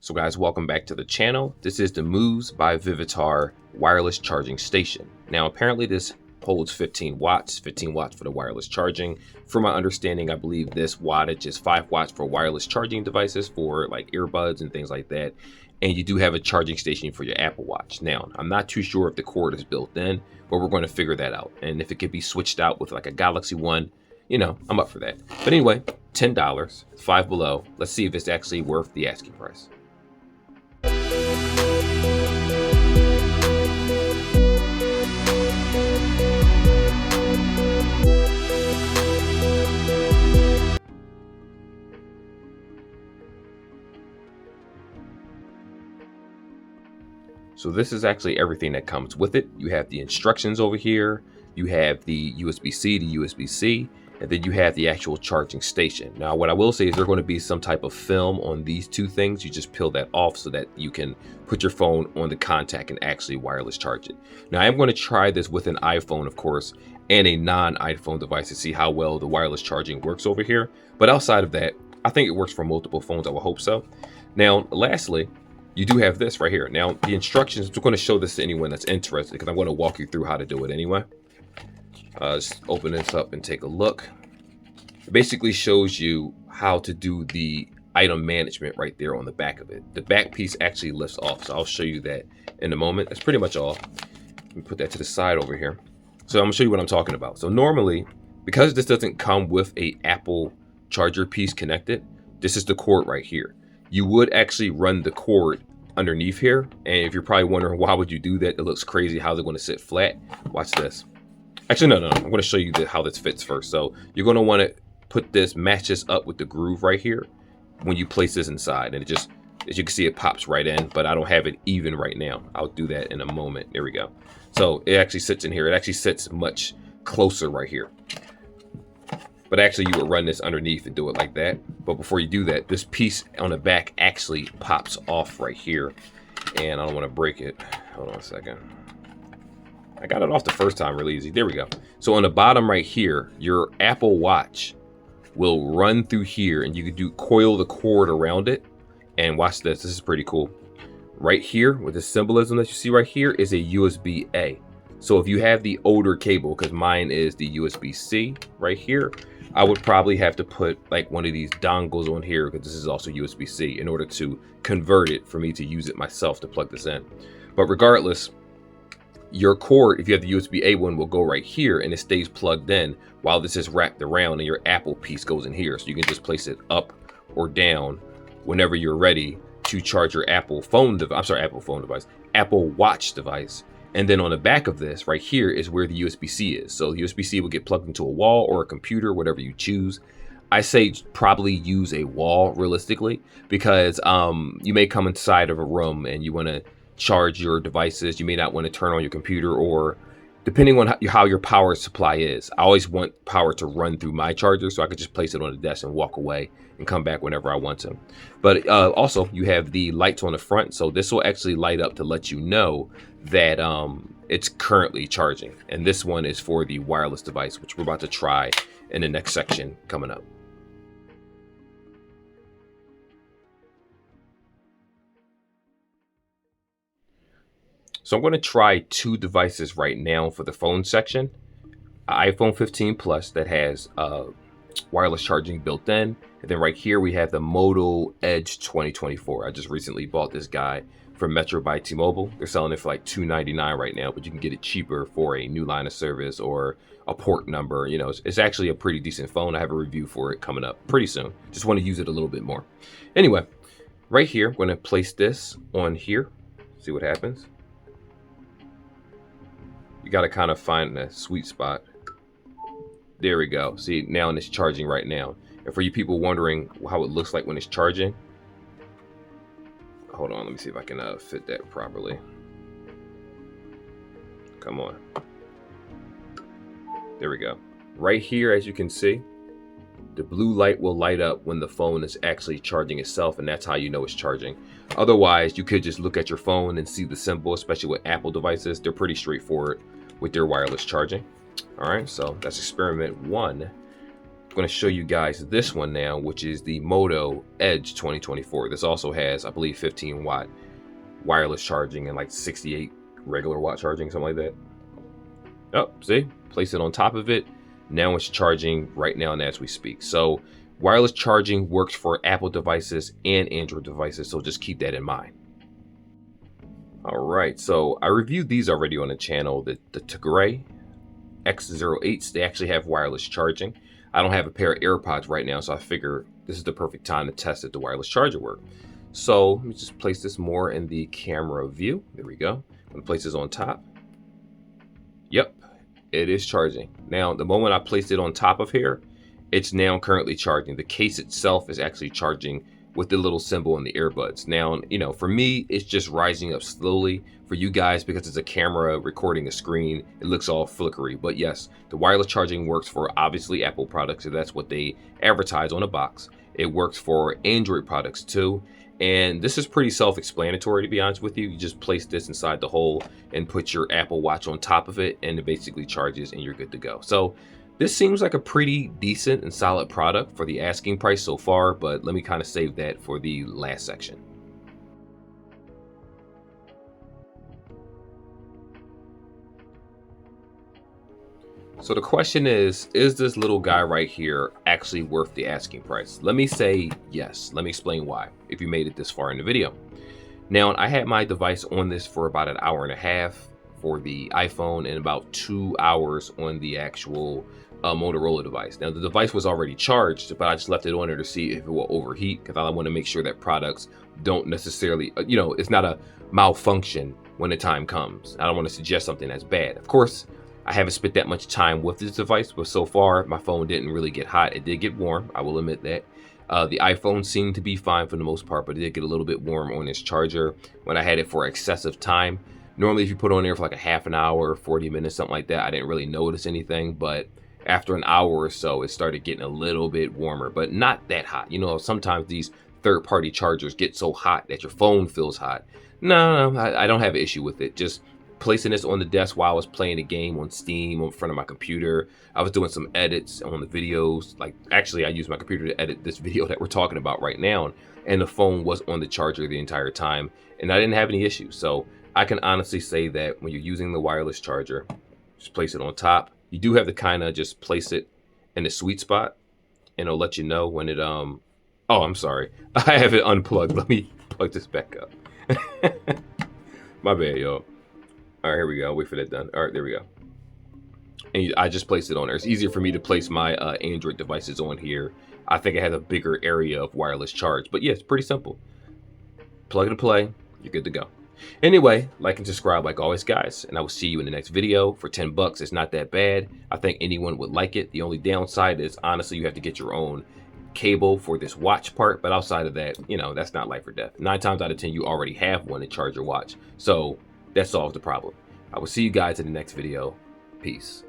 So guys, welcome back to the channel. This is the Muze by Vivitar wireless charging station. Now apparently this holds 15 watts for the wireless charging. From my understanding, I believe this wattage is 5 watts for wireless charging devices for like earbuds and things like that. And you do have a charging station for your Apple Watch. Now, I'm not too sure if the cord is built in, but we're going to figure that out. And if it could be switched out with like a Galaxy One, you know, I'm up for that. But anyway, $10, Five Below. Let's see if it's actually worth the asking price. So this is actually everything that comes with it. You have the instructions over here, you have the USB-C to USB-C, and then you have the actual charging station. Now, what I will say is there's going to be some type of film on these two things. You just peel that off so that you can put your phone on the contact and actually wireless charge it. Now, I'm going to try this with an iPhone, of course, and a non-iPhone device to see how well the wireless charging works over here. But outside of that, I think it works for multiple phones. I will hope so. Now, lastly, you do have this right here. Now, the instructions, we're going to show this to anyone that's interested because I'm going to walk you through how to do it anyway. Just open this up and take a look. It basically shows you how to do the item management right there on the back of it. The back piece actually lifts off, so I'll show you that in a moment. That's pretty much all. Let me put that to the side over here. So I'm going to show you what I'm talking about. So normally, because this doesn't come with a Apple charger piece connected, this is the cord right here. You would actually run the cord underneath here, and if you're probably wondering why would you do that, it looks crazy. How's it going to sit flat? Watch this. Actually, no, I'm going to show you how this fits first. So you're going to want to put this, match this up with the groove right here when you place this inside, and it just, as you can see, it pops right in, but I don't have it even right now. I'll do that in a moment. There we go. So it actually sits in here. It actually sits much closer right here. But actually, you would run this underneath and do it like that. But before you do that, this piece on the back actually pops off right here. And I don't want to break it. Hold on a second. I got it off the first time really easy. There we go. So on the bottom right here, your Apple Watch will run through here, and you can coil the cord around it. And watch this. This is pretty cool. Right here, with the symbolism that you see right here, is a USB-A. So if you have the older cable, because mine is the USB-C right here, I would probably have to put like one of these dongles on here, because this is also USB-C, in order to convert it for me to use it myself to plug this in. But regardless, your cord, if you have the USB-A one, will go right here and it stays plugged in while this is wrapped around, and your Apple piece goes in here. So you can just place it up or down whenever you're ready to charge your Apple Watch device. And then on the back of this right here is where the USB-C is. So the USB-C will get plugged into a wall or a computer, whatever you choose. I say probably use a wall realistically, because you may come inside of a room and you want to charge your devices. You may not want to turn on your computer, or depending on how your power supply is. I always want power to run through my charger, so I could just place it on the desk and walk away and come back whenever I want to. But also you have the lights on the front, so this will actually light up to let you know that it's currently charging. And this one is for the wireless device, which we're about to try in the next section coming up. So I'm going to try two devices right now for the phone section. An iPhone 15 Plus that has wireless charging built in. And then right here we have the Moto Edge 2024. I just recently bought this guy from Metro by T-Mobile. They're selling it for like $299 right now, but you can get it cheaper for a new line of service or a port number. You know, it's actually a pretty decent phone. I have a review for it coming up pretty soon. Just want to use it a little bit more. Anyway, right here, I'm going to place this on here. See what happens. You got to kind of find the sweet spot. There we go. See, now it's charging right now. And for you people wondering how it looks like when it's charging, hold on, let me see if I can fit that properly. Come on. There we go. Right here, as you can see, the blue light will light up when the phone is actually charging itself, and that's how you know it's charging. Otherwise, you could just look at your phone and see the symbol, especially with Apple devices. They're pretty straightforward with their wireless charging. All right, so that's experiment one. going to show you guys this one now, which is the Moto Edge 2024. This also has, I believe, 15-watt wireless charging and like 68 regular watt charging, something like that. Oh, see, place it on top of it. Now it's charging right now and as we speak. So wireless charging works for Apple devices and Android devices, so just keep that in mind. All right, so I reviewed these already on the channel. The Tigray X08s, they actually have wireless charging. I don't have a pair of AirPods right now, so I figure this is the perfect time to test if the wireless charger works. So let me just place this more in the camera view. There we go. I'm gonna place this on top. Yep, it is charging. Now, the moment I placed it on top of here, it's now currently charging. The case itself is actually charging with the little symbol in the earbuds. Now, you know, for me, it's just rising up slowly. For you guys, because it's a camera recording a screen, it looks all flickery. But yes, the wireless charging works for obviously Apple products, so that's what they advertise on the box. It works for Android products too. And this is pretty self-explanatory, to be honest with you. You just place this inside the hole and put your Apple Watch on top of it, and it basically charges and you're good to go. So this seems like a pretty decent and solid product for the asking price so far, but let me kind of save that for the last section. So the question is this little guy right here actually worth the asking price? Let me say yes. Let me explain why, if you made it this far in the video. Now, I had my device on this for about an hour and a half for the iPhone and about 2 hours on the actual Motorola device. Now, the device was already charged, but I just left it on there to see if it will overheat, because I want to make sure that products don't necessarily, you know, it's not a malfunction when the time comes. I don't want to suggest something that's bad. Of course, I haven't spent that much time with this device, but so far my phone didn't really get hot. It did get warm, I will admit that. The iPhone seemed to be fine for the most part, but it did get a little bit warm on this charger when I had it for excessive time. Normally, if you put it on there for like a half an hour, 40 minutes, something like that, I didn't really notice anything. But after an hour or so, it started getting a little bit warmer, but not that hot. You know, sometimes these third-party chargers get so hot that your phone feels hot. No, I don't have an issue with it. Just placing this on the desk while I was playing a game on Steam in front of my computer. I was doing some edits on the videos. Like, actually, I used my computer to edit this video that we're talking about right now, and the phone was on the charger the entire time, and I didn't have any issues. So I can honestly say that when you're using the wireless charger, just place it on top. You do have to kind of just place it in the sweet spot, and it'll let you know when it oh, I'm sorry, I have it unplugged. Let me plug this back up. My bad, y'all. All right, here we go. Wait for that done. All right, there we go. And I just placed it on there. It's easier for me to place my Android devices on here. I think it has a bigger area of wireless charge. But yeah, it's pretty simple. Plug and play. You're good to go. Anyway, like and subscribe like always, guys. And I will see you in the next video. For 10 bucks, it's not that bad. I think anyone would like it. The only downside is, honestly, you have to get your own cable for this watch part. But outside of that, you know, that's not life or death. 9 times out of 10, you already have one to charge your watch. So that solves the problem. I will see you guys in the next video. Peace.